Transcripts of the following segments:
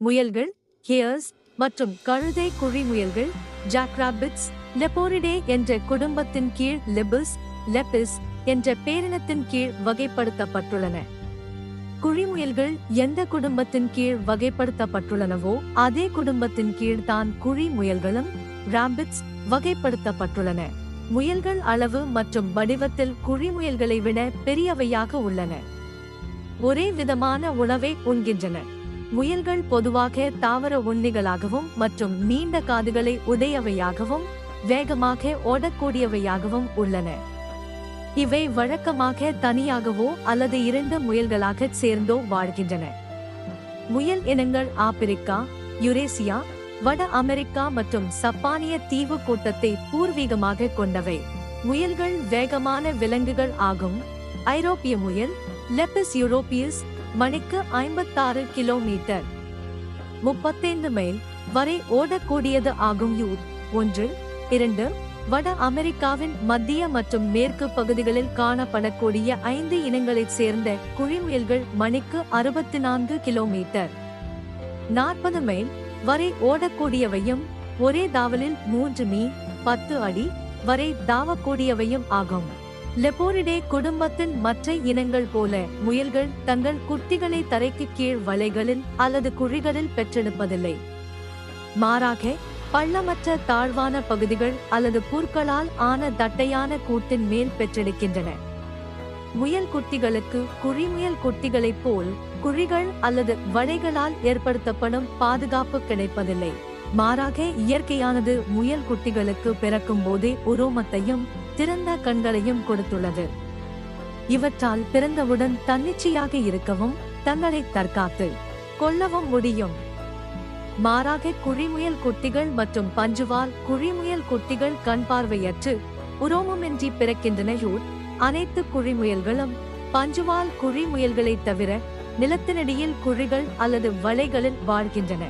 முயல்கள், hairs மற்றும் கழுதை குழி முயல்கள், ஜாக்ராபிட்ஸ், லெப்போரிடே என்ற குடும்பத்தின் கீழ் லெப்பிஸ் என்ற பேரினத்தின் கீழ் வகைப்படுத்தப்பட்டுள்ளன. குழிமுயல்கள் எந்த குடும்பத்தின் கீழ் வகைப்படுத்தப்பட்டுள்ளனவோ அதே குடும்பத்தின் கீழ் தான் குழி முயல்களும் ராபிட்ஸ் வகைப்படுத்தப்பட்டுள்ளன. முயல்கள் அளவு மற்றும் வடிவத்தில் குழிமுயல்களை விட பெரியவையாக உள்ளன. ஒரே விதமான உணவை உண்கின்றன. முயல்கள் பொதுவாக தாவர உண்ணிகளாகவும் மற்றும் நீண்ட காதுகளை உடையவையாகவும் வேகமாக ஓடக்கூடியவையாகவும் உள்ளன. இவை வழக்கமாக தனியாகவோ அல்லது இரண்டு முயல்களாக சேர்ந்தோ வாழ்கின்றன. முயல் இனங்கள் ஆப்பிரிக்கா, யுரேசியா, வட அமெரிக்கா மற்றும் சப்பானிய தீவு கூட்டத்தை பூர்வீகமாக கொண்டவை. முயல்கள் வேகமான விலங்குகள் ஆகும். ஐரோப்பிய முயல் லெப்பிஸ் யூரோப்பியஸ் மணிக்கு 56 கிலோமீட்டர் 35 மைல் வரை ஓடக்கூடியது ஆகும். 1, 2 வட அமெரிக்காவின் மத்திய மற்றும் மேற்கு பகுதிகளில் காணப்படக்கூடிய 5 இனங்களைச் சேர்ந்த குழிமுயல்கள் மணிக்கு 64 கிலோமீட்டர் 40 மைல் வரை ஓடக்கூடியவையும் ஒரே தாவலில் 3 மீ 10 அடி வரை தாவக்கூடியவையும் ஆகும். லெப்போரிடே குடும்பத்தின் மற்ற இனங்கள் போல முயல்கள் தங்கள் குட்டிகளை தரைக்கு கீழ் வலைகளில் அல்லது குழிகளில் பெற்றெடுப்பதில்லை. மாறாக பள்ளமற்ற தாழ்வான பகுதிகள் அல்லது புற்களால் ஆன தட்டையான கூட்டின் மேல் பெற்றெடுக்கின்றன. முயல் குட்டிகளுக்கு குழிமுயல் குட்டிகளைப் போல் குழிகள் அல்லது வலைகளால் ஏற்படுத்தப்படும் பாதுகாப்பு கிடைப்பதில்லை. மாறாக இயற்கையானது முயல் குட்டிகளுக்கு பிறக்கும் போதே உரோமத்தையும் திறந்த கண்களையும் கொடுத்துள்ளது. இவற்றால் பிறந்தவுடன் தன்னிச்சையாக இருக்கவும் தங்களை தற்காத்து கொள்ளவும் முடியும். மாறாக குழிமுயல் குட்டிகள் மற்றும் பஞ்சுவால் குழிமுயல் குட்டிகள் கண் பார்வையற்று உரோமமின்றி பிறக்கின்றன. அனைத்து குழிமுயல்களும் பஞ்சுவால் குழிமுயல்களைத் தவிர நிலத்தினடியில் குழிகள் அல்லது வலைகளில் வாழ்கின்றன.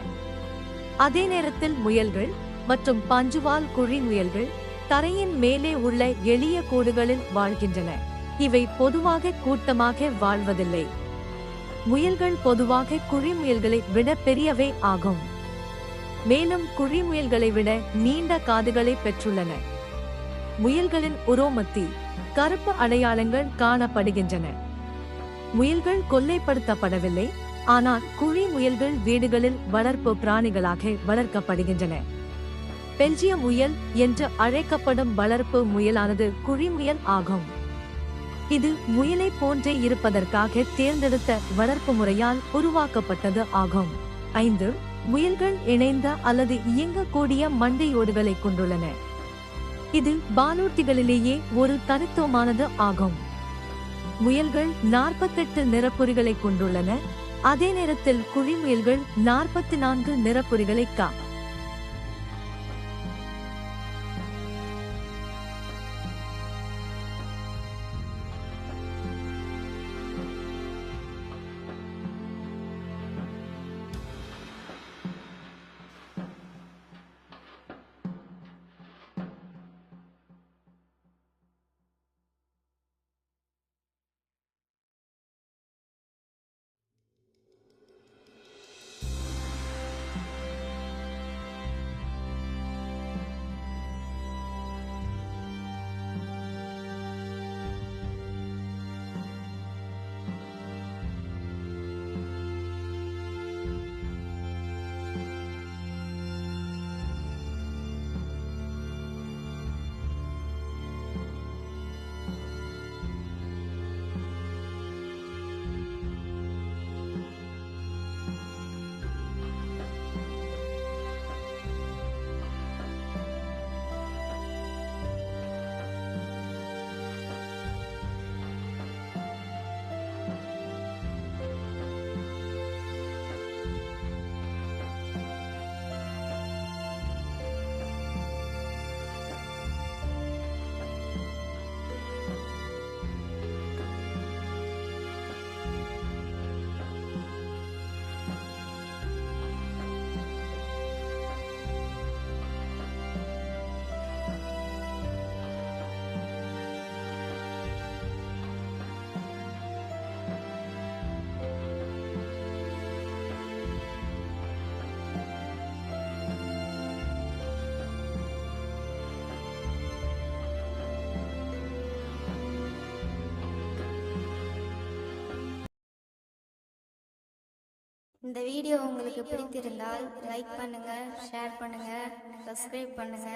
அதே நேரத்தில் முயல்கள் மற்றும் பஞ்சுவால் குழிமுயல்கள் தரையின் மேலே உள்ள எளிய கூடுகளில் வாழ்கின்றன. இவை பொதுவாக கூட்டமாக வாழ்வதில்லை. முயல்கள் பொதுவாக குழிமுயல்களை விட பெரியவை ஆகும். மேலும் குழிமுயல்களை விட நீண்ட காதுகளை பெற்றுள்ளன. முயல்களின் உரோமத்தில் கருப்பு அடையாளங்கள் காணப்படுகின்றன. முயல்கள் கொல்லைப்படுத்தப்படவில்லை, ஆனால் குழி முயல்கள் வீடுகளில் வளர்ப்பு பிராணிகளாக வளர்க்கப்படுகின்றன. பெல்ஜியம் முயல் என்று அழைக்கப்படும் வளர்ப்பு முயலானது குழிமுயல் ஆகும். இது முயலை போன்றே இருப்பதற்காக தேர்ந்தெடுத்த வளர்ப்பு முறையால் உருவாக்கப்பட்டது ஆகும். 5 முயல்கள் இணைந்த அல்லது இயங்கக்கூடிய மண்டையோடுகளை கொண்டுள்ளன. இது பாலூட்டிகளிலேயே ஒரு தனித்துவமானது ஆகும். முயல்கள் 48 நிறப்புரிகளை கொண்டுள்ளன. அதே நேரத்தில் குழிமுயல்கள் 44 நிறப்புரிகளை இந்த வீடியோ உங்களுக்கு பிடித்திருந்தால் லைக் பண்ணுங்க, ஷேர் பண்ணுங்க, சப்ஸ்கிரைப் பண்ணுங்க.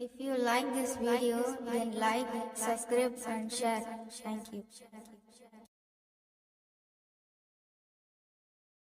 If you like this video, then like, subscribe and share. Thank you.